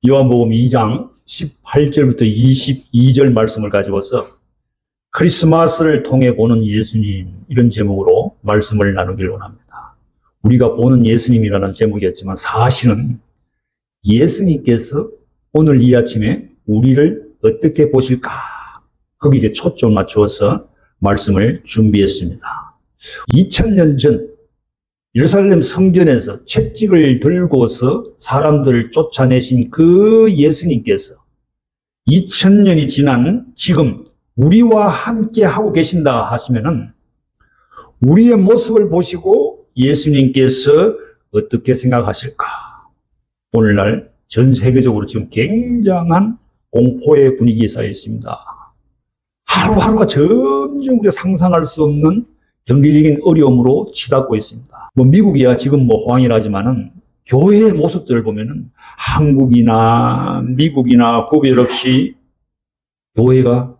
요한복음 2장 18절부터 22절 말씀을 가지고서 크리스마스를 통해 보는 예수님, 이런 제목으로 말씀을 나누길 원합니다. 우리가 보는 예수님이라는 제목이었지만 사실은 예수님께서 오늘 이 아침에 우리를 어떻게 보실까? 거기 이제 초점 맞추어서 말씀을 준비했습니다. 2000년 전 예루살렘 성전에서 채찍을 들고서 사람들을 쫓아내신 그 예수님께서 2000년이 지난 지금 우리와 함께 하고 계신다 하시면은 우리의 모습을 보시고 예수님께서 어떻게 생각하실까? 오늘날 전 세계적으로 지금 굉장한 공포의 분위기에 쌓여 있습니다. 하루하루가 점점 우리가 상상할 수 없는 경제적인 어려움으로 치닫고 있습니다. 미국이야 지금 호황이라지만은 교회의 모습들을 보면은 한국이나 미국이나 구별 없이 교회가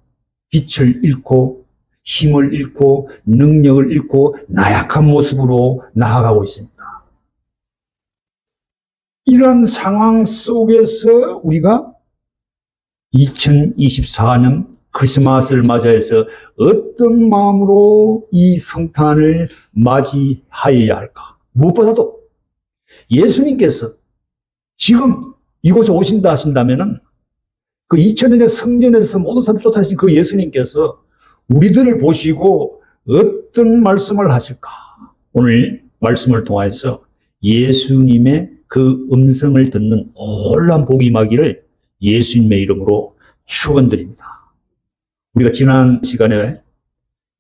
빛을 잃고 힘을 잃고 능력을 잃고 나약한 모습으로 나아가고 있습니다. 이런 상황 속에서 우리가 2024년 크리스마스를 맞이해서 어떤 마음으로 이 성탄을 맞이하여야 할까? 무엇보다도 예수님께서 지금 이곳에 오신다 하신다면은 그 2000년의 성전에서 모든 사람들 쫓아내신 그 예수님께서 우리들을 보시고 어떤 말씀을 하실까? 오늘 말씀을 통해서 예수님의 그 음성을 듣는 놀라운 복이 임하기를 예수님의 이름으로 축원드립니다. 우리가 지난 시간에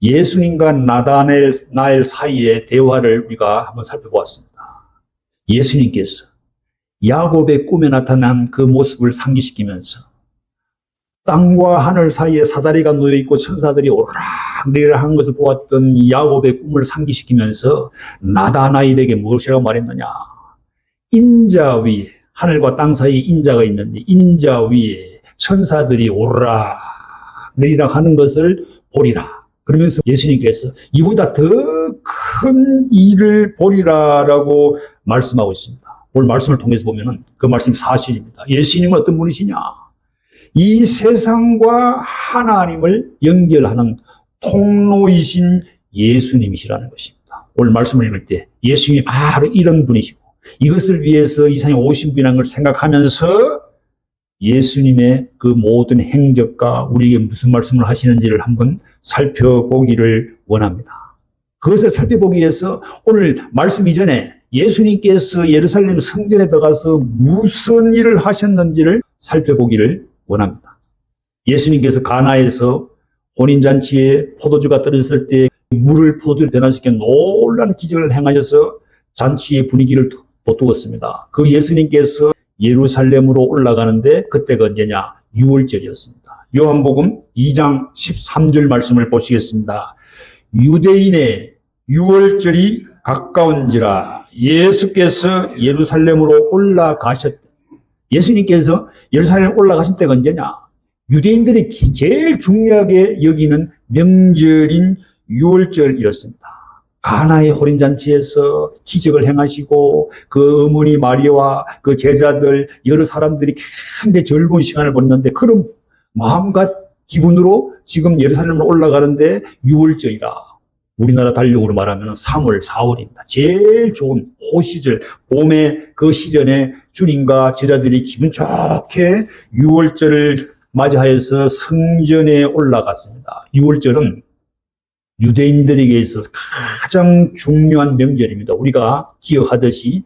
예수님과 나다나엘 사이의 대화를 우리가 한번 살펴보았습니다. 예수님께서 야곱의 꿈에 나타난 그 모습을 상기시키면서 땅과 하늘 사이에 사다리가 놓여있고 천사들이 오르락내리락 하는 것을 보았던 이 야곱의 꿈을 상기시키면서 나다나엘에게 무엇이라고 말했느냐? 인자 위에, 하늘과 땅 사이에 인자가 있는데 인자 위에 천사들이 오르락내리락 하는 것을 보리라. 그러면서 예수님께서 이보다 더 큰 일을 보리라라고 말씀하고 있습니다. 오늘 말씀을 통해서 보면은 그 말씀이 사실입니다. 예수님은 어떤 분이시냐? 이 세상과 하나님을 연결하는 통로이신 예수님이시라는 것입니다. 오늘 말씀을 읽을 때 예수님이 바로 이런 분이시고 이것을 위해서 이 세상에 오신 분이라는 걸 생각하면서 예수님의 그 모든 행적과 우리에게 무슨 말씀을 하시는지를 한번 살펴보기를 원합니다. 그것을 살펴보기 위해서 오늘 말씀 이전에 예수님께서 예루살렘 성전에 들어가서 무슨 일을 하셨는지를 살펴보기를 원합니다. 예수님께서 가나에서 혼인잔치에 포도주가 떨어졌을 때 물을 포도주로 변화시켜 놀라운 기적을 행하셔서 잔치의 분위기를 돋구었습니다. 그 예수님께서 예루살렘으로 올라가는데 그때가 언제냐? 6월절이었습니다. 요한복음 2장 13절 말씀을 보시겠습니다. 유대인의 6월절이 가까운지라 예수께서 예루살렘으로 올라가셨다. 예수님께서 예루살렘 올라가신 때가 언제냐? 유대인들이 제일 중요하게 여기는 명절인 6월절이었습니다. 가나의 혼인잔치에서 기적을 행하시고 그 어머니 마리아와 그 제자들 여러 사람들이 굉장히 즐거운 시간을 보냈는데 그런 마음과 기분으로 지금 예루살렘으로 올라가는데 6월절이라 우리나라 달력으로 말하면 3월, 4월입니다. 제일 좋은 호시절, 봄의 그 시즌에 주님과 제자들이 기분 좋게 6월절을 맞이하여서 성전에 올라갔습니다. 6월절은 유대인들에게 있어서 가장 중요한 명절입니다. 우리가 기억하듯이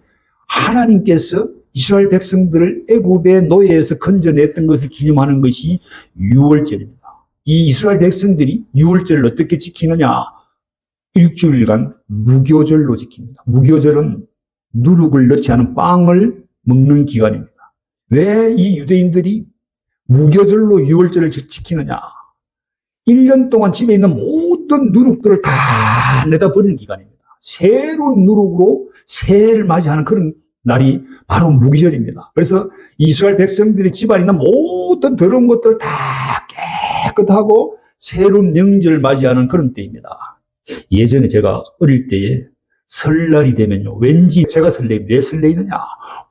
하나님께서 이스라엘 백성들을 애굽의 노예에서 건져냈던 것을 기념하는 것이 6월절입니다. 이 이스라엘 백성들이 6월절을 어떻게 지키느냐? 일주일간 무교절로 지킵니다. 무교절은 누룩을 넣지 않은 빵을 먹는 기간입니다. 왜 이 유대인들이 무교절로 6월절을 지키느냐? 1년 동안 집에 있는 모든 누룩들을 다 내다버리는 기간입니다. 새로운 누룩으로 새해를 맞이하는 그런 날이 바로 무교절입니다. 그래서 이스라엘 백성들이 집안에 있는 모든 더러운 것들을 다 깨끗하고 새로운 명절을 맞이하는 그런 때입니다. 예전에 제가 어릴 때에 설날이 되면요, 왠지 제가 설레요. 왜 설레이느냐?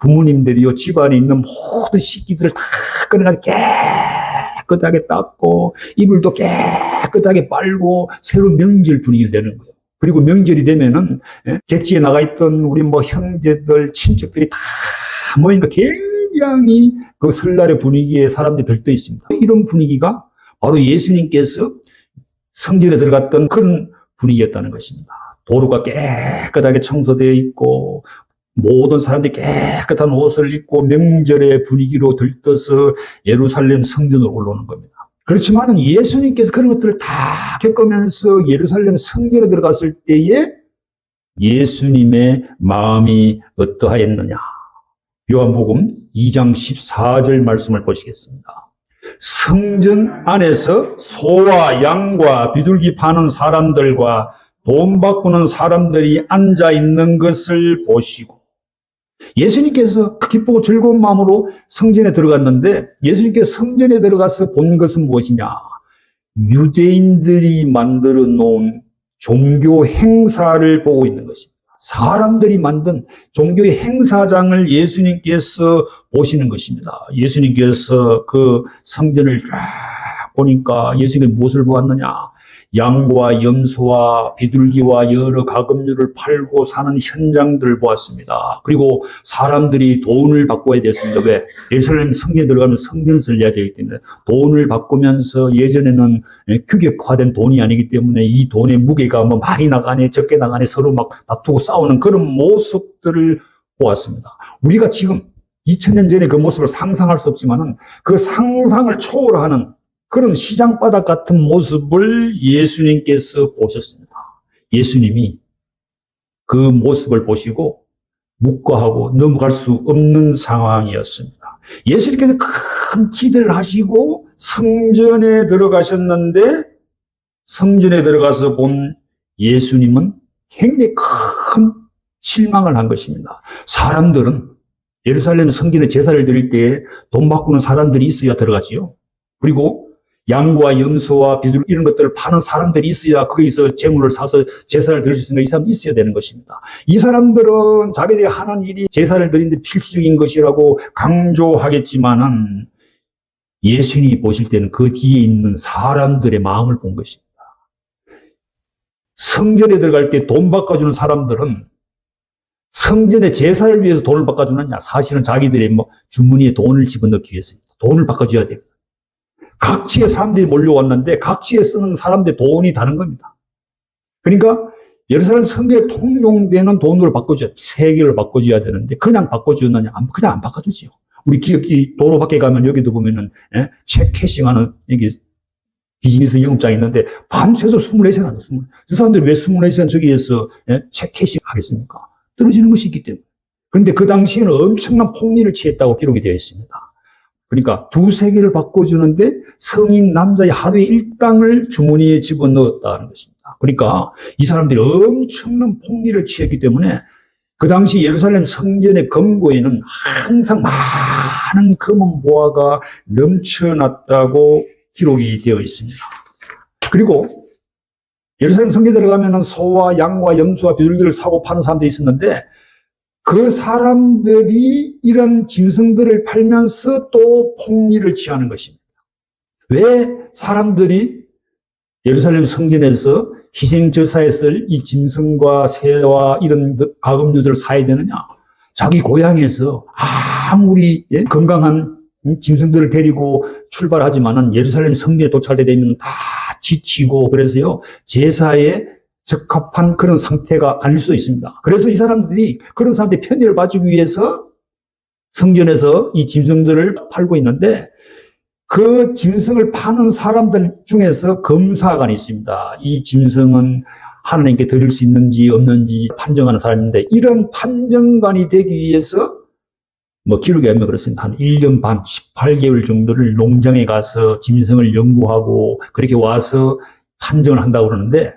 부모님들이요, 집안에 있는 모든 식기들을 다 꺼내가지고 깨끗하게 닦고, 이불도 깨끗하게 빨고, 새로운 명절 분위기를 내는 거예요. 그리고 명절이 되면은, 객지에 나가 있던 우리 뭐 형제들, 친척들이 다 모이니까 굉장히 그 설날의 분위기에 사람들이 들떠 있습니다. 이런 분위기가 바로 예수님께서 성전에 들어갔던 그런 분위기였다는 것입니다. 도로가 깨끗하게 청소되어 있고 모든 사람들이 깨끗한 옷을 입고 명절의 분위기로 들떠서 예루살렘 성전으로 올라오는 겁니다. 그렇지만 예수님께서 그런 것들을 다 겪으면서 예루살렘 성전에 들어갔을 때에 예수님의 마음이 어떠하였느냐. 요한복음 2장 14절 말씀을 보시겠습니다. 성전 안에서 소와 양과 비둘기 파는 사람들과 돈 바꾸는 사람들이 앉아 있는 것을 보시고, 예수님께서 기쁘고 즐거운 마음으로 성전에 들어갔는데, 예수님께서 성전에 들어가서 본 것은 무엇이냐? 유대인들이 만들어 놓은 종교 행사를 보고 있는 것입니다. 사람들이 만든 종교의 행사장을 예수님께서 보시는 것입니다. 예수님께서 그 성전을 쫙 보니까 예수님이 무엇을 보았느냐? 양과 염소와 비둘기와 여러 가금류를 팔고 사는 현장들을 보았습니다. 그리고 사람들이 돈을 바꿔야 됐습니다. 왜? 예루살렘 성전에 들어가면 성전세를 내야 되기 때문에 돈을 바꾸면서, 예전에는 규격화된 돈이 아니기 때문에 이 돈의 무게가 뭐 많이 나가네 적게 나가네 서로 막 다투고 싸우는 그런 모습들을 보았습니다. 우리가 지금 2000년 전에 그 모습을 상상할 수 없지만은 그 상상을 초월하는 그런 시장바닥 같은 모습을 예수님께서 보셨습니다. 예수님이 그 모습을 보시고 묵과하고 넘어갈 수 없는 상황이었습니다. 예수님께서 큰 기대를 하시고 성전에 들어가셨는데, 성전에 들어가서 본 예수님은 굉장히 큰 실망을 한 것입니다. 사람들은 예루살렘 성전에 제사를 드릴 때에 돈 바꾸는 사람들이 있어야 들어가지요. 그리고 양과 염소와 비둘기 이런 것들을 파는 사람들이 있어야 거기서 재물을 사서 제사를 드릴 수 있으니까 이 사람이 있어야 되는 것입니다. 이 사람들은 자기들이 하는 일이 제사를 드리는데 필수적인 것이라고 강조하겠지만은, 예수님이 보실 때는 그 뒤에 있는 사람들의 마음을 본 것입니다. 성전에 들어갈 때 돈 바꿔주는 사람들은 성전의 제사를 위해서 돈을 바꿔주느냐? 사실은 자기들의 주머니에 돈을 집어넣기 위해서입니다. 돈을 바꿔줘야 됩니다. 각지의 사람들이 몰려왔는데 각지에 쓰는 사람들의 돈이 다른 겁니다. 그러니까 예루살렘 성전에 통용되는 돈으로 바꿔줘야, 세계를 바꿔줘야 되는데 그냥 바꿔주느냐? 그냥 안 바꿔주지요. 우리 기업기 도로 밖에 가면 여기도 보면은 책 캐싱하는 여기 비즈니스 영업장이 있는데 밤새도 24시간 한다. 저 사람들이 왜 24시간 저기에서 책 캐싱 하겠습니까? 떨어지는 것이 있기 때문에. 그런데 그 당시에는 엄청난 폭리를 취했다고 기록이 되어 있습니다. 그러니까 2-3개를 바꿔주는데 성인 남자의 하루에 일당을 주머니에 집어넣었다는 것입니다. 그러니까 이 사람들이 엄청난 폭리를 취했기 때문에 그 당시 예루살렘 성전의 금고에는 항상 많은 금은 보화가 넘쳐났다고 기록이 되어 있습니다. 그리고 예루살렘 성전에 들어가면 소와 양과 염소와 비둘기를 사고 파는 사람들이 있었는데, 그 사람들이 이런 짐승들을 팔면서 또 폭리를 취하는 것입니다. 왜 사람들이 예루살렘 성전에서 희생제사에 쓸 이 짐승과 새와 이런 가금류들을 사야 되느냐? 자기 고향에서 아무리 건강한 짐승들을 데리고 출발하지만은 예루살렘 성전에 도착하게 되면 다 지치고, 그래서요 제사에 적합한 그런 상태가 아닐 수도 있습니다. 그래서 이 사람들이 그런 사람들의 편의를 봐주기 위해서 성전에서 이 짐승들을 팔고 있는데, 그 짐승을 파는 사람들 중에서 검사관이 있습니다. 이 짐승은 하나님께 드릴 수 있는지 없는지 판정하는 사람인데, 이런 판정관이 되기 위해서 기록에 하면 그렇습니다. 한 1년 반, 18개월 정도를 농장에 가서 짐승을 연구하고 그렇게 와서 판정을 한다고 그러는데,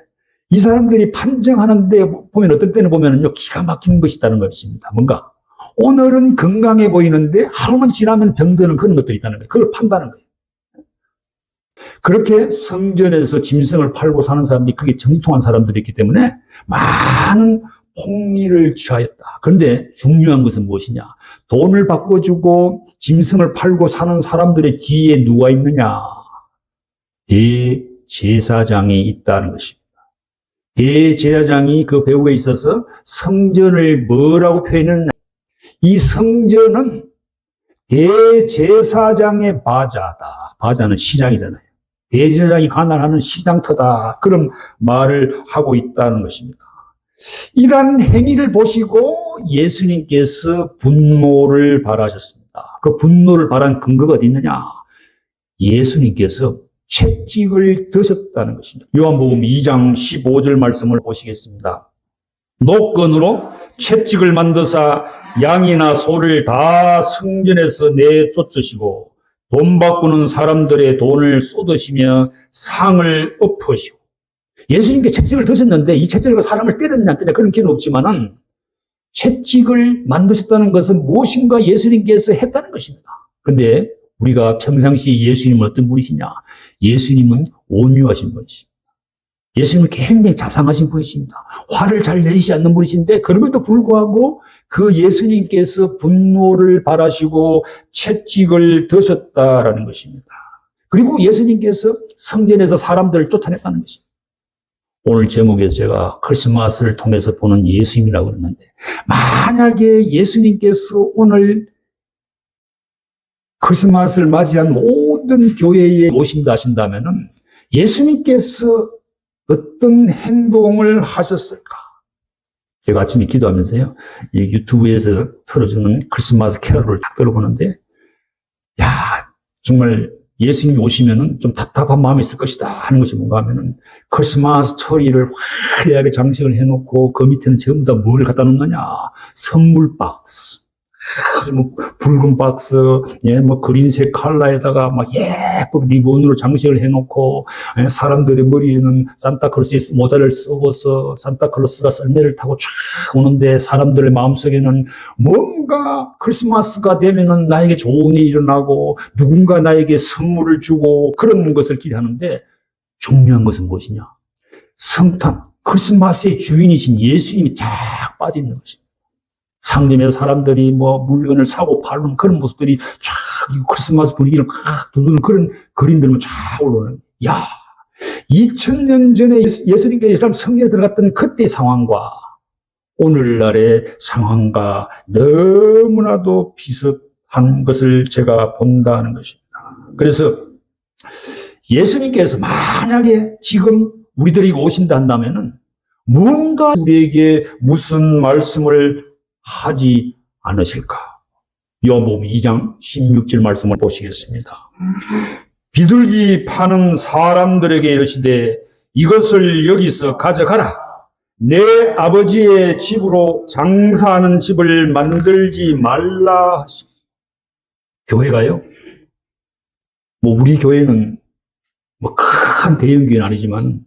이 사람들이 판정하는데 보면 어떤 때는 보면은요, 기가 막히는 것이 있다는 것입니다. 뭔가 오늘은 건강해 보이는데 하루만 지나면 병드는 그런 것들이 있다는 거예요. 그걸 판다는 거예요. 그렇게 성전에서 짐승을 팔고 사는 사람들이 그게 정통한 사람들이 있기 때문에 많은 폭리를 취하였다. 그런데 중요한 것은 무엇이냐? 돈을 바꿔주고 짐승을 팔고 사는 사람들의 뒤에 누가 있느냐? 대제사장이 있다는 것입니다. 대제사장이 그 배후에 있어서 성전을 뭐라고 표현했느냐? 이 성전은 대제사장의 바자다. 바자는 시장이잖아요. 대제사장이 관할하는 시장터다. 그런 말을 하고 있다는 것입니다. 이러한 행위를 보시고 예수님께서 분노를 발하셨습니다. 그 분노를 발한 근거가 어디 있느냐? 예수님께서 채찍을 드셨다는 것입니다. 요한복음 2장 15절 말씀을 보시겠습니다. 노건으로 채찍을 만드사 양이나 소를 다 성전에서 내쫓으시고 돈 바꾸는 사람들의 돈을 쏟으시며 상을 엎으시고. 예수님께 채찍을 드셨는데 이 채찍으로 사람을 때렸냐 안 때렸냐 그런 기는 없지만은 채찍을 만드셨다는 것은 무엇인가 예수님께서 했다는 것입니다. 그런데 우리가 평상시 예수님은 어떤 분이시냐? 예수님은 온유하신 분이십니다. 예수님은 굉장히 자상하신 분이십니다. 화를 잘 내시지 않는 분이신데 그럼에도 불구하고 그 예수님께서 분노를 발하시고 채찍을 드셨다라는 것입니다. 그리고 예수님께서 성전에서 사람들을 쫓아냈다는 것입니다. 오늘 제목에서 제가 크리스마스를 통해서 보는 예수님이라고 그러는데 만약에 예수님께서 오늘 크리스마스를 맞이한 모든 교회에 오신다 하신다면은 예수님께서 어떤 행동을 하셨을까? 제가 아침에 기도하면서요, 이 유튜브에서 틀어주는 크리스마스 캐럴을 딱 들어보는데, 야, 정말 예수님이 오시면은 좀 답답한 마음이 있을 것이다 하는 것이 뭔가 하면은 크리스마스 트리를 화려하게 장식을 해놓고 그 밑에는 전부 다 뭘 갖다 놓느냐? 선물 박스. 뭐 붉은 박스, 예, 뭐 그린색 컬러에다가 막 예쁜 리본으로 장식을 해놓고, 예, 사람들의 머리에는 산타클로스의 모자를 쓰고서 산타클로스가 썰매를 타고 쫙 오는데 사람들의 마음속에는 뭔가 크리스마스가 되면은 나에게 좋은 일이 일어나고 누군가 나에게 선물을 주고 그런 것을 기대하는데 중요한 것은 무엇이냐? 성탄, 크리스마스의 주인이신 예수님이 쫙 빠져 있는 것입니다. 상점에서 사람들이 뭐 물건을 사고 파는 그런 모습들이 쫙 크리스마스 분위기를 막 두드는 그런 그림들만 쫙 올라오는. 야, 2000년 전에 예수님께서 성전에 들어갔던 그때의 상황과 오늘날의 상황과 너무나도 비슷한 것을 제가 본다는 것입니다. 그래서 예수님께서 만약에 지금 우리들이 오신다 한다면은 뭔가 우리에게 무슨 말씀을 하지 않으실까? 요한복음 2장 16절 말씀을 보시겠습니다. 비둘기 파는 사람들에게 이르시되 이것을 여기서 가져가라. 내 아버지의 집으로 장사하는 집을 만들지 말라 하시. 교회가요? 뭐 우리 교회는 뭐 큰 대형교회는 아니지만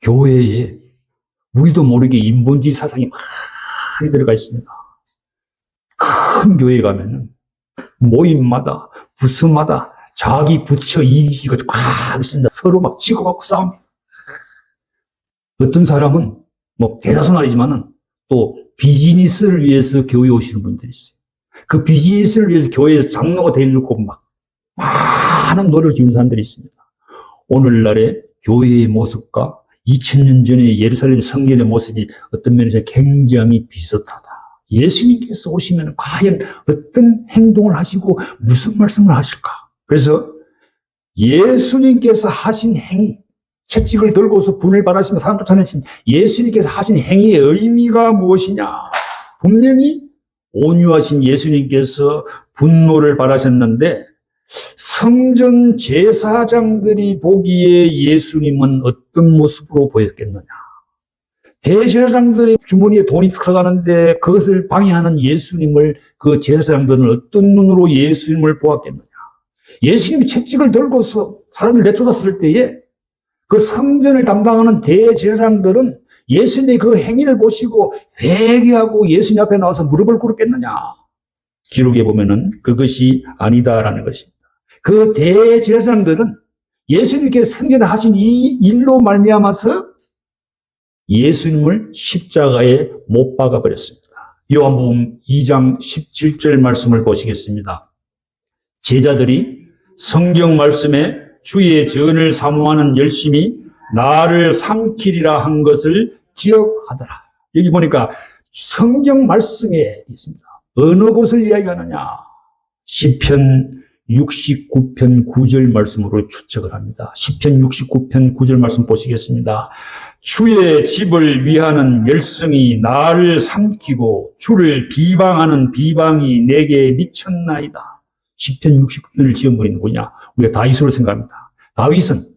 교회에 우리도 모르게 인본주의 사상이 많이 들어가 있습니다. 큰 교회에 가면은 모임마다 부스마다 자기 부처 이기가 꽉 있습니다. 서로 막 치고받고 싸웁니다. 어떤 사람은 뭐 대다수는 아니지만은 또 비즈니스를 위해서 교회에 오시는 분들이 있어요. 그 비즈니스를 위해서 교회에서 장로가 되려고 막 많은 노력을 기울이는 사람들이 있습니다. 오늘날의 교회의 모습과 2000년 전의 예루살렘 성전의 모습이 어떤 면에서 굉장히 비슷하다. 예수님께서 오시면 과연 어떤 행동을 하시고 무슨 말씀을 하실까? 그래서 예수님께서 하신 행위, 채찍을 들고서 분을 발하시며 사람 쫓아내신 예수님께서 하신 행위의 의미가 무엇이냐? 분명히 온유하신 예수님께서 분노를 발하셨는데 성전 제사장들이 보기에 예수님은 어떤 모습으로 보였겠느냐? 대제사장들의 주머니에 돈이 들어가는데 그것을 방해하는 예수님을 그 제사장들은 어떤 눈으로 예수님을 보았겠느냐? 예수님이 채찍을 들고서 사람을 내쫓았을 때에 그 성전을 담당하는 대제사장들은 예수님의 그 행위를 보시고 회개하고 예수님 앞에 나와서 무릎을 꿇었겠느냐? 기록에 보면은 그것이 아니다라는 것입니다. 그 대제사장들은 예수님께서 성전에 하신 이 일로 말미암아서 예수님을 십자가에 못 박아버렸습니다. 요한복음 2장 17절 말씀을 보시겠습니다. 제자들이 성경 말씀에 주의 전을 사모하는 열심히 나를 삼키리라 한 것을 기억하더라. 여기 보니까 성경 말씀에 있습니다. 어느 곳을 이야기하느냐? 시편 69편 9절 말씀으로 추측을 합니다. 시편 69편 9절 말씀 보시겠습니다. 주의 집을 위하는 열성이 나를 삼키고 주를 비방하는 비방이 내게 미쳤나이다. 시편 69편을 지어버린 누구냐? 우리가 다윗으로 생각합니다. 다윗은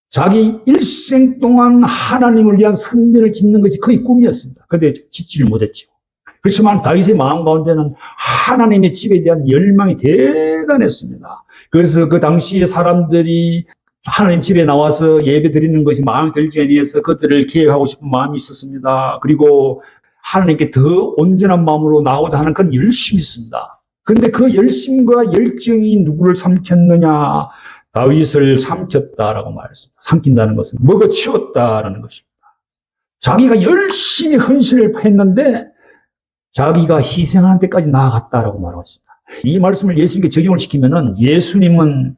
자기 일생 동안 하나님을 위한 성전을 짓는 것이 거의 꿈이었습니다. 그런데 짓지를 못했죠. 그렇지만 다윗의 마음 가운데는 하나님의 집에 대한 열망이 대단했습니다. 그래서 그 당시에 사람들이 하나님 집에 나와서 예배 드리는 것이 마음에 들지 아니해서 그들을 계획하고 싶은 마음이 있었습니다. 그리고 하나님께 더 온전한 마음으로 나오자 하는 그런 열심이 있습니다. 그런데 그 열심과 열정이 누구를 삼켰느냐? 다윗을 삼켰다라고 말했습니다. 삼킨다는 것은 먹어치웠다라는 것입니다. 자기가 열심히 헌신을 했는데 자기가 희생하는 데까지 나아갔다라고 말하고 있습니다. 이 말씀을 예수님께 적용을 시키면은 예수님은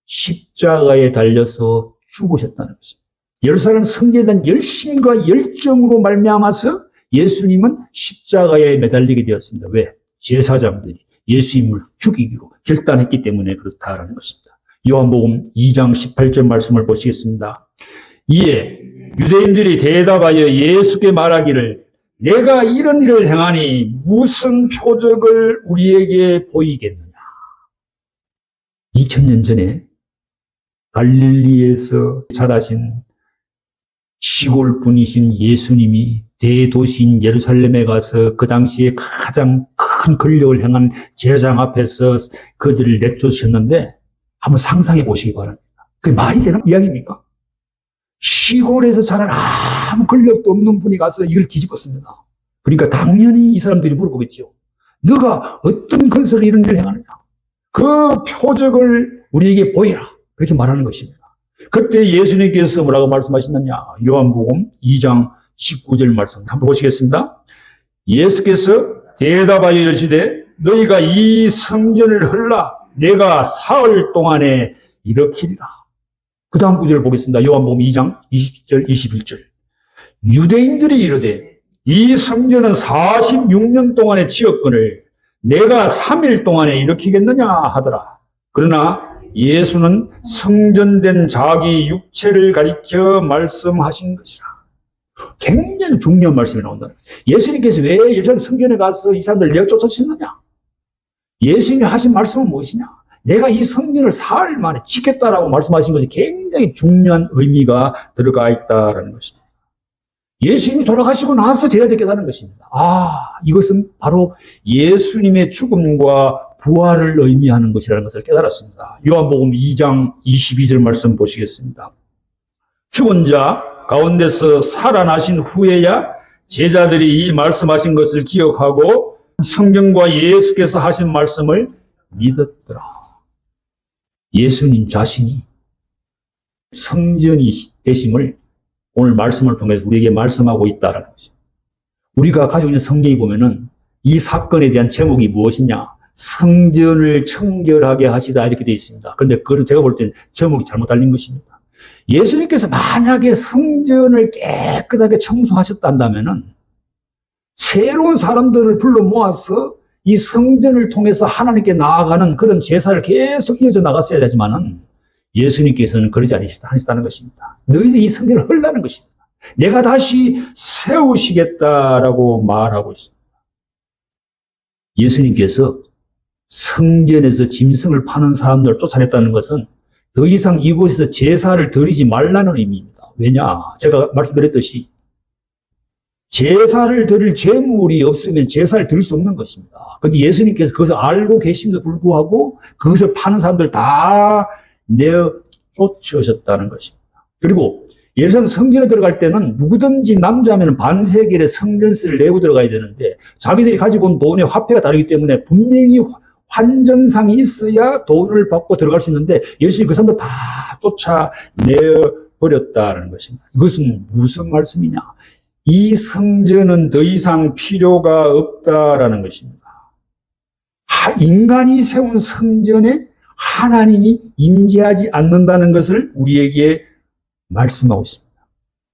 십자가에 달려서 죽으셨다는 것입니다. 예루살렘 성전에 대한 열심과 열정으로 말미암아서 예수님은 십자가에 매달리게 되었습니다. 왜? 제사장들이 예수님을 죽이기로 결단했기 때문에 그렇다라는 것입니다. 요한복음 2장 18절 말씀을 보시겠습니다. 이에 유대인들이 대답하여 예수께 말하기를 내가 이런 일을 행하니 무슨 표적을 우리에게 보이겠느냐. 2000년 전에 갈릴리에서 자라신 시골 분이신 예수님이 대도시인 예루살렘에 가서 그 당시에 가장 큰 권력을 행한 제사장 앞에서 그들을 내쫓으셨는데 한번 상상해 보시기 바랍니다. 그게 말이 되는 이야기입니까? 시골에서 자란 아무 권력도 없는 분이 가서 이걸 뒤집었습니다. 그러니까 당연히 이 사람들이 물어보겠죠. 너가 어떤 건설을 이런 일을 행하느냐? 그 표적을 우리에게 보이라. 그렇게 말하는 것입니다. 그때 예수님께서 뭐라고 말씀하셨느냐? 요한복음 2장 19절 말씀 한번 보시겠습니다. 예수께서 대답하여 이르시되 너희가 이 성전을 헐라 내가 사흘 동안에 일으키리라. 그 다음 구절을 보겠습니다. 요한복음 2장 20절 21절. 유대인들이 이르되 이 성전은 46년 동안에 지었거늘 내가 3일 동안에 일으키겠느냐 하더라. 그러나 예수는 성전된 자기 육체를 가리켜 말씀하신 것이라. 굉장히 중요한 말씀이 나온다. 예수님께서 왜 예루살렘 성전에 가서 이 사람들을 내쫓으셨느냐? 예수님이 하신 말씀은 무엇이냐? 내가 이 성전을 사흘 만에 짓겠다라고 말씀하신 것이 굉장히 중요한 의미가 들어가 있다는 것입니다. 예수님이 돌아가시고 나서 제자들이 깨달은 것입니다. 이것은 바로 예수님의 죽음과 부활을 의미하는 것이라는 것을 깨달았습니다. 요한복음 2장 22절 말씀 보시겠습니다. 죽은 자 가운데서 살아나신 후에야 제자들이 이 말씀하신 것을 기억하고 성경과 예수께서 하신 말씀을 믿었더라. 예수님 자신이 성전이 되심을 오늘 말씀을 통해서 우리에게 말씀하고 있다는 것입니다. 우리가 가지고 있는 성경에 보면은 이 사건에 대한 제목이 무엇이냐? 성전을 청결하게 하시다 이렇게 되어 있습니다. 그런데 그걸 제가 볼 때는 제목이 잘못 달린 것입니다. 예수님께서 만약에 성전을 깨끗하게 청소하셨다면은 새로운 사람들을 불러 모아서 이 성전을 통해서 하나님께 나아가는 그런 제사를 계속 이어져 나갔어야 되지만은 예수님께서는 그러지 않으셨다는 것입니다. 너희들이 이 성전을 헐라는 것입니다. 내가 다시 세우시겠다라고 말하고 있습니다. 예수님께서 성전에서 짐승을 파는 사람들을 쫓아냈다는 것은 더 이상 이곳에서 제사를 드리지 말라는 의미입니다. 왜냐? 제가 말씀드렸듯이 제사를 드릴 재물이 없으면 제사를 드릴 수 없는 것입니다. 그런데 예수님께서 그것을 알고 계심에도 불구하고 그것을 파는 사람들 다 내어 쫓으셨다는 것입니다. 그리고 예루살렘 성전에 들어갈 때는 누구든지 남자면 반세겔의 성전세를 내고 들어가야 되는데 자기들이 가지고 온 돈의 화폐가 다르기 때문에 분명히 환전상이 있어야 돈을 받고 들어갈 수 있는데 예수님이 그 사람들 다 쫓아내어 버렸다는 것입니다. 이것은 무슨 말씀이냐? 이 성전은 더 이상 필요가 없다라는 것입니다. 인간이 세운 성전에 하나님이 임재하지 않는다는 것을 우리에게 말씀하고 있습니다.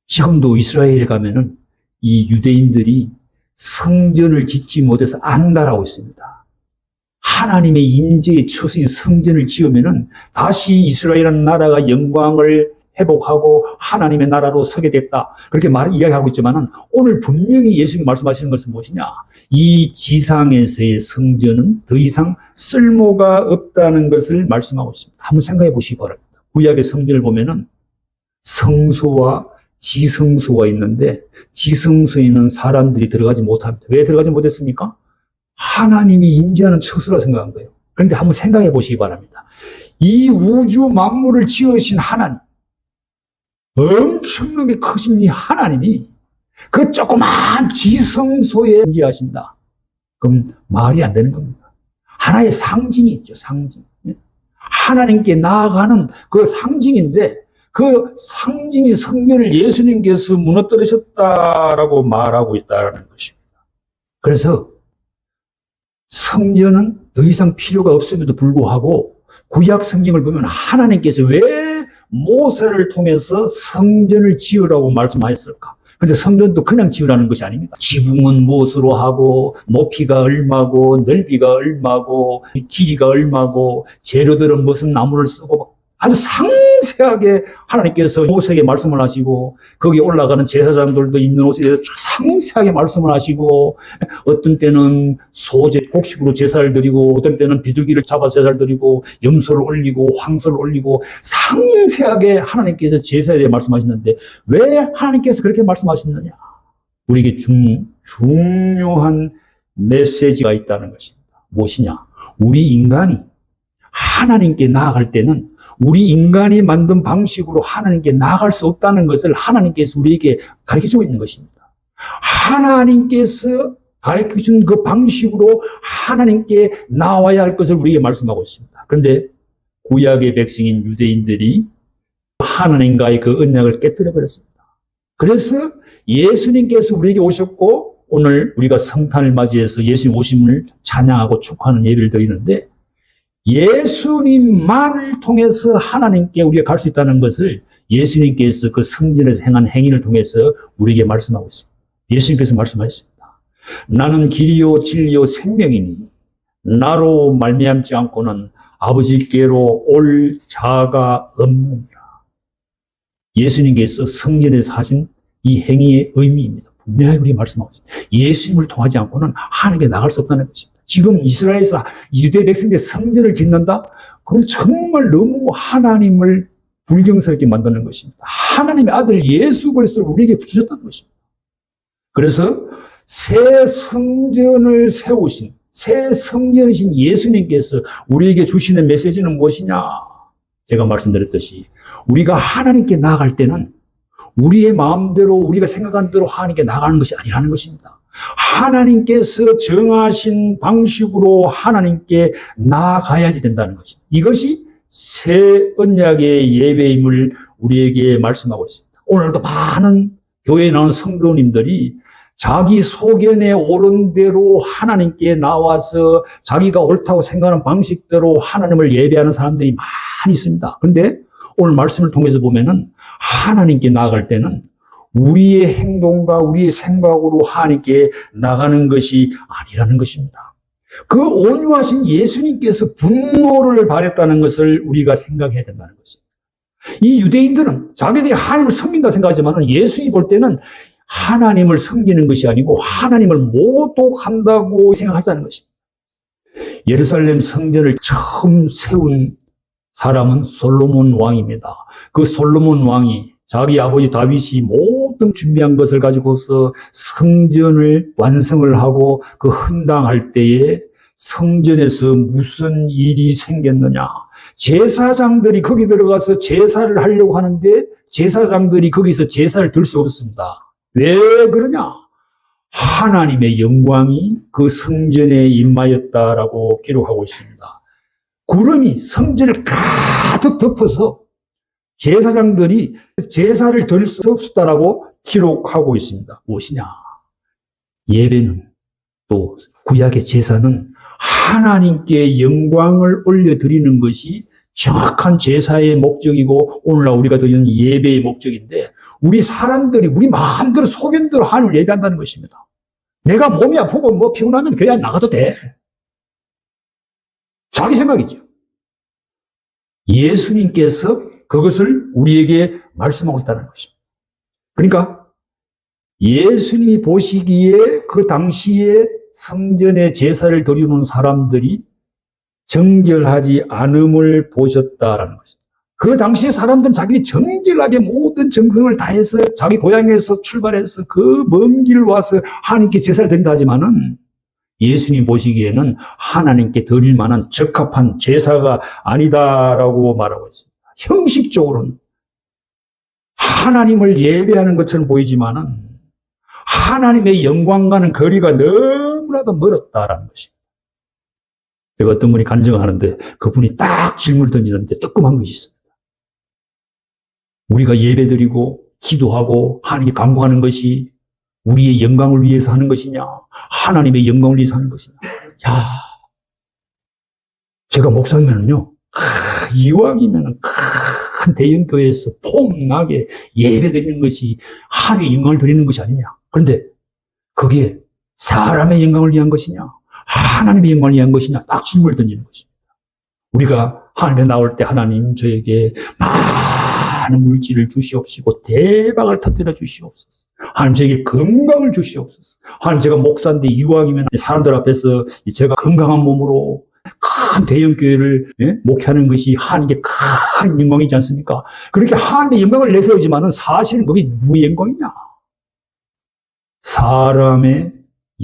지금도 이스라엘에 가면은 이 유대인들이 성전을 짓지 못해서 안달하고 있습니다. 하나님의 임재의 처소인 성전을 지으면은 다시 이스라엘이라는 나라가 영광을 회복하고 하나님의 나라로 서게 됐다. 그렇게 이야기하고 있지만은 오늘 분명히 예수님이 말씀하시는 것은 무엇이냐? 이 지상에서의 성전은 더 이상 쓸모가 없다는 것을 말씀하고 있습니다. 한번 생각해 보시기 바랍니다. 구약의 성전을 보면은 성소와 지성소가 있는데 지성소에는 사람들이 들어가지 못합니다. 왜 들어가지 못했습니까? 하나님이 임재하는 처소라 생각한 거예요. 그런데 한번 생각해 보시기 바랍니다. 이 우주 만물을 지으신 하나님, 엄청나게 크신 이 하나님이 그 조그만 지성소에 임재하신다. 그럼 말이 안 되는 겁니다. 하나의 상징이 있죠, 상징. 하나님께 나아가는 그 상징인데 그 상징이 성전을 예수님께서 무너뜨리셨다라고 말하고 있다는 것입니다. 그래서 성전은 더 이상 필요가 없음에도 불구하고 구약 성경을 보면 하나님께서 왜 모세를 통해서 성전을 지으라고 말씀하셨을까? 그런데 성전도 그냥 지으라는 것이 아닙니다. 지붕은 무엇으로 하고 높이가 얼마고 넓이가 얼마고 길이가 얼마고 재료들은 무슨 나무를 쓰고 아주 상세하게 하나님께서 모세에게 말씀을 하시고 거기에 올라가는 제사장들도 있는 옷에 대해서 상세하게 말씀을 하시고 어떤 때는 소제 곡식으로 제사를 드리고 어떤 때는 비둘기를 잡아서 제사를 드리고 염소를 올리고 황소를 올리고 상세하게 하나님께서 제사에 대해 말씀하시는데 왜 하나님께서 그렇게 말씀하셨느냐? 우리에게 중요한 메시지가 있다는 것입니다. 무엇이냐? 우리 인간이 하나님께 나아갈 때는 우리 인간이 만든 방식으로 하나님께 나아갈 수 없다는 것을 하나님께서 우리에게 가르쳐주고 있는 것입니다. 하나님께서 가르쳐준 그 방식으로 하나님께 나와야 할 것을 우리에게 말씀하고 있습니다. 그런데 구약의 백성인 유대인들이 하나님과의 그 언약을 깨뜨려 버렸습니다. 그래서 예수님께서 우리에게 오셨고 오늘 우리가 성탄을 맞이해서 예수님 오심을 찬양하고 축하하는 예배를 드리는데 예수님만을 통해서 하나님께 우리가 갈 수 있다는 것을 예수님께서 그 성전에서 행한 행위를 통해서 우리에게 말씀하고 있습니다. 예수님께서 말씀하셨습니다. 나는 길이요 진리요 생명이니 나로 말미암지 않고는 아버지께로 올 자가 없느니라. 예수님께서 성전에서 하신 이 행위의 의미입니다. 분명히 우리 말씀하고 있습니다. 예수님을 통하지 않고는 하나님께 나갈 수 없다는 것입니다. 지금 이스라엘에서 유대 백성들이 성전을 짓는다? 그건 정말 너무 하나님을 불경스럽게 만드는 것입니다. 하나님의 아들 예수 그리스도를 우리에게 주셨다는 것입니다. 그래서 새 성전을 세우신 새 성전이신 예수님께서 우리에게 주시는 메시지는 무엇이냐? 제가 말씀드렸듯이 우리가 하나님께 나아갈 때는 우리의 마음대로 우리가 생각한 대로 하나님께 나가는 것이 아니라는 것입니다. 하나님께서 정하신 방식으로 하나님께 나아가야지 된다는 것입니다. 이것이 새 언약의 예배임을 우리에게 말씀하고 있습니다. 오늘도 많은 교회에 나온 성도님들이 자기 소견에 옳은 대로 하나님께 나와서 자기가 옳다고 생각하는 방식대로 하나님을 예배하는 사람들이 많이 있습니다. 그런데 오늘 말씀을 통해서 보면은 하나님께 나아갈 때는 우리의 행동과 우리의 생각으로 하나님께 나가는 것이 아니라는 것입니다. 그 온유하신 예수님께서 분노를 발했다는 것을 우리가 생각해야 된다는 것입니다. 이 유대인들은 자기들이 하나님을 섬긴다 생각하지만 예수님 볼 때는 하나님을 섬기는 것이 아니고 하나님을 모독한다고 생각하자는 것입니다. 예루살렘 성전을 처음 세운 사람은 솔로몬 왕입니다. 그 솔로몬 왕이 자기 아버지 다윗이 모든 준비한 것을 가지고서 성전을 완성을 하고 그 헌당할 때에 성전에서 무슨 일이 생겼느냐. 제사장들이 거기 들어가서 제사를 하려고 하는데 제사장들이 거기서 제사를 들 수 없습니다. 왜 그러냐? 하나님의 영광이 그 성전에 임하였다라고 기록하고 있습니다. 구름이 성전을 가득 덮어서 제사장들이 제사를 드릴 수 없었다라고 기록하고 있습니다. 무엇이냐? 예배는 또 구약의 제사는 하나님께 영광을 올려드리는 것이 정확한 제사의 목적이고 오늘날 우리가 드리는 예배의 목적인데 우리 사람들이 우리 마음대로 소견대로 하나님을 예배한다는 것입니다. 내가 몸이 아프고 뭐 피곤하면 교회 안 나가도 돼. 자기 생각이죠. 예수님께서 그것을 우리에게 말씀하고 있다는 것입니다. 그러니까 예수님이 보시기에 그 당시에 성전에 제사를 드리는 사람들이 정결하지 않음을 보셨다라는 것입니다. 그 당시에 사람들은 자기 정결하게 모든 정성을 다해서 자기 고향에서 출발해서 그 먼 길 와서 하나님께 제사를 드린다 하지만은 예수님 보시기에는 하나님께 드릴 만한 적합한 제사가 아니다라고 말하고 있습니다. 형식적으로는 하나님을 예배하는 것처럼 보이지만은 하나님의 영광과는 거리가 너무나도 멀었다라는 것입니다. 제가 어떤 분이 간증하는데 그분이 딱 질문을 던지는데 뜨끔한 것이 있습니다. 우리가 예배드리고 기도하고 하나님께 간구하는 것이 우리의 영광을 위해서 하는 것이냐 하나님의 영광을 위해서 하는 것이냐. 야, 제가 목사면은요 이왕이면 큰 대형교회에서 폭나게 예배드리는 것이 하나님의 영광을 드리는 것이 아니냐. 그런데 그게 사람의 영광을 위한 것이냐 하나님의 영광을 위한 것이냐 딱 질문을 던지는 것입니다. 우리가 하나님에 나올 때 하나님 저에게 많은 물질을 주시옵시고 대박을 터뜨려 주시옵소서. 하나님 저에게 건강을 주시옵소서. 하나님 제가 목사인데 이왕이면 사람들 앞에서 제가 건강한 몸으로 큰 대형교회를 목회하는 것이 하나님께 큰 영광이지 않습니까? 그렇게 하나님의 영광을 내세우지만은 사실은 그게 누구의 영광이냐? 사람의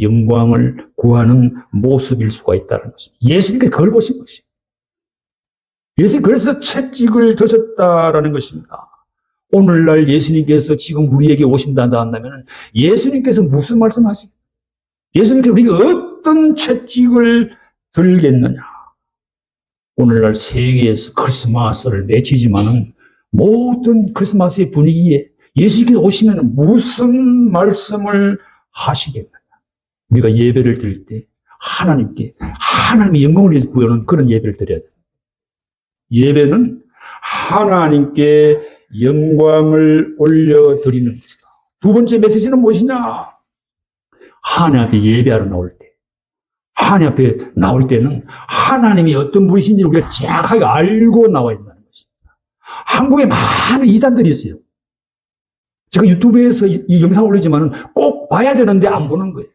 영광을 구하는 모습일 수가 있다는 것입니다. 예수님께서 그걸 보신 것이에요. 예수님 그래서 채찍을 드셨다라는 것입니다. 오늘날 예수님께서 지금 우리에게 오신다 한다면 예수님께서 무슨 말씀하시겠어요? 예수님께서 우리가 어떤 채찍을 들겠느냐? 오늘날 세계에서 크리스마스를 맺히지만은 모든 크리스마스의 분위기에 예수님께서 오시면 무슨 말씀을 하시겠느냐? 우리가 예배를 드릴 때 하나님께 하나님의 영광을 위해서 구하는 그런 예배를 드려야 돼요. 예배는 하나님께 영광을 올려드리는 것이다. 두 번째 메시지는 무엇이냐? 하나님 앞에 예배하러 나올 때 하나님 앞에 나올 때는 하나님이 어떤 분이신지를 우리가 정확하게 알고 나와야 된다는 것입니다. 한국에 많은 이단들이 있어요. 제가 유튜브에서 이 영상을 올리지만 꼭 봐야 되는데 안 보는 거예요.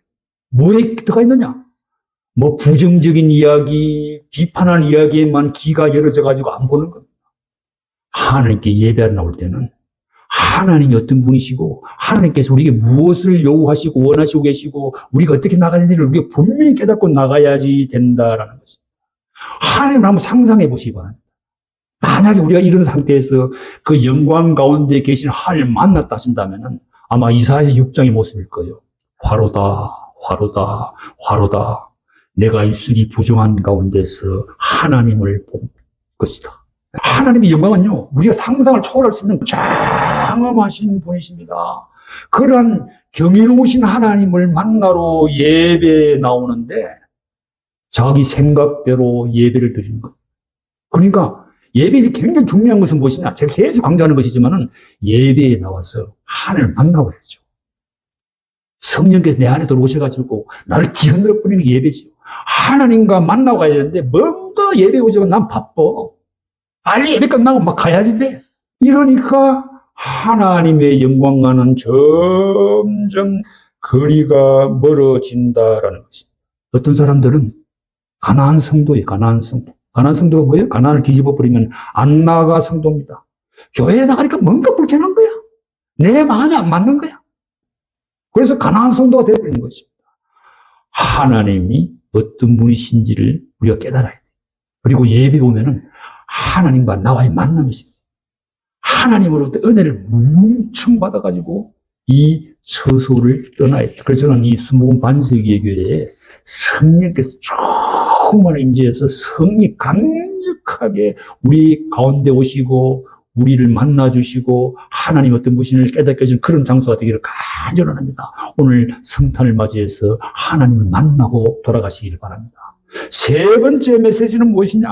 뭐에 들어가 있느냐? 뭐 부정적인 이야기, 비판하는 이야기에만 귀가 열어져가지고 안 보는 겁니다. 하나님께 예배하러 나올 때는 하나님이 어떤 분이시고 하나님께서 우리에게 무엇을 요구하시고 원하시고 계시고 우리가 어떻게 나가는지를 우리가 분명히 깨닫고 나가야지 된다라는 것입니다. 하나님을 한번 상상해 보시기 바랍니다. 만약에 우리가 이런 상태에서 그 영광 가운데 계신 하나님을 만났다 하신다면 아마 이사야 6장의 모습일 거예요. 화로다, 화로다, 화로다. 내가 입술이 부정한 가운데서 하나님을 본 것이다. 하나님의 영광은요, 우리가 상상을 초월할 수 있는 장엄하신 분이십니다. 그러한 경이로우신 하나님을 만나러 예배에 나오는데 자기 생각대로 예배를 드리는 것. 그러니까 예배에서 굉장히 중요한 것은 무엇이냐? 제가 계속 강조하는 것이지만은 예배에 나와서 하나님을 만나봐야죠. 성령께서 내 안에 들어오셔가지고 나를 기흔들어 뿌리는 게 예배죠. 하나님과 만나고 가야 되는데 뭔가 예배 오지만 난 바빠. 빨리 예배 끝나고 막 가야지 돼. 이러니까 하나님의 영광과는 점점 거리가 멀어진다라는 것입니다. 어떤 사람들은 가나안 성도예요. 가나안 성도. 가나안 성도가 뭐예요? 가나안을 뒤집어 버리면 안 나가 성도입니다. 교회에 나가니까 뭔가 불편한 거야. 내 마음에 안 맞는 거야. 그래서 가나안 성도가 되어버리는 것입니다. 하나님이 어떤 분이신지를 우리가 깨달아야 돼. 그리고 예배 오면은 하나님과 나와의 만남이 있습니다. 하나님으로부터 은혜를 뭉청 받아가지고 이 처소를 떠나야 돼. 그래서 저는 이 수목원 반세기의 교회에 성령께서 충만히 임재해서 성이 강력하게 우리 가운데 오시고 우리를 만나주시고 하나님 어떤 분신을 깨닫게 해주는 그런 장소가 되기를 간절히 합니다. 오늘 성탄을 맞이해서 하나님을 만나고 돌아가시길 바랍니다. 세 번째 메시지는 무엇이냐?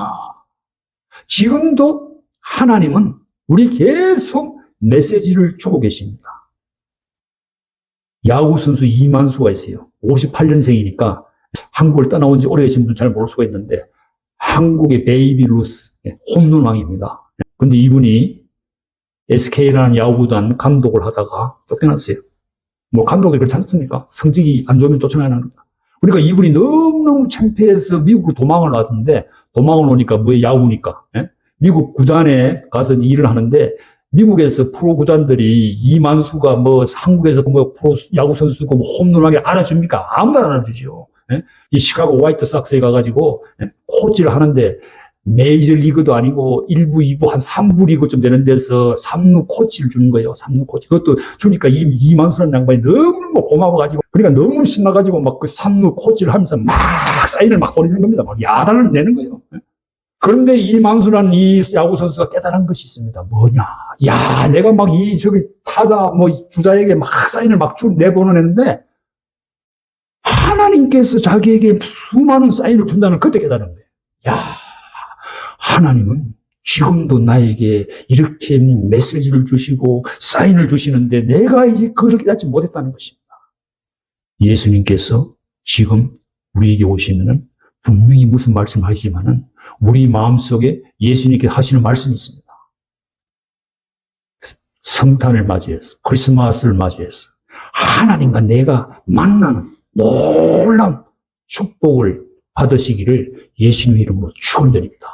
지금도 하나님은 우리 계속 메시지를 주고 계십니다. 야구 선수 이만수가 있어요. 58년생이니까 한국을 떠나온 지 오래되신 분은 잘 모를 수가 있는데 한국의 베이비 루스 홈런왕입니다. 근데 이분이 SK라는 야구단 감독을 하다가 쫓겨났어요. 뭐 감독이 그렇지 않습니까? 성적이 안 좋으면 쫓아나야 합니다. 그러니까 이분이 너무너무 창피해서 미국으로 도망을 왔는데 도망을 오니까 뭐 야구니까 미국 구단에 가서 일을 하는데 미국에서 프로 구단들이 이만수가 뭐 한국에서 뭐 프로 야구 선수고 뭐 홈런왕이 알아줍니까? 아무도 안 알아주죠. 이 시카고 화이트삭스에 가가지고 코치를 하는데 메이저리그도 아니고 1부, 2부, 한 3부 리그쯤 되는 데서 3루 코치를 주는 거예요. 3루 코치. 그것도 주니까 이만수라는 양반이 너무 고마워가지고, 그러니까 너무 신나가지고 막 그 3루 코치를 하면서 막 사인을 막 보내는 겁니다. 막 야단을 내는 거예요. 그런데 이만수라는 이 야구 선수가 깨달은 것이 있습니다. 뭐냐. 야, 내가 막 타자, 뭐 주자에게 막 사인을 막 내보내는데, 하나님께서 자기에게 수많은 사인을 준다는 그때 깨달은 거예요. 야, 하나님은 지금도 나에게 이렇게 메시지를 주시고 사인을 주시는데 내가 이제 그걸 깨닫지 못했다는 것입니다. 예수님께서 지금 우리에게 오시면은 분명히 무슨 말씀 하시지만은 우리 마음속에 예수님께서 하시는 말씀이 있습니다. 성탄을 맞이해서 크리스마스를 맞이해서 하나님과 내가 만나는 놀라운 축복을 받으시기를 예수님 이름으로 축원드립니다.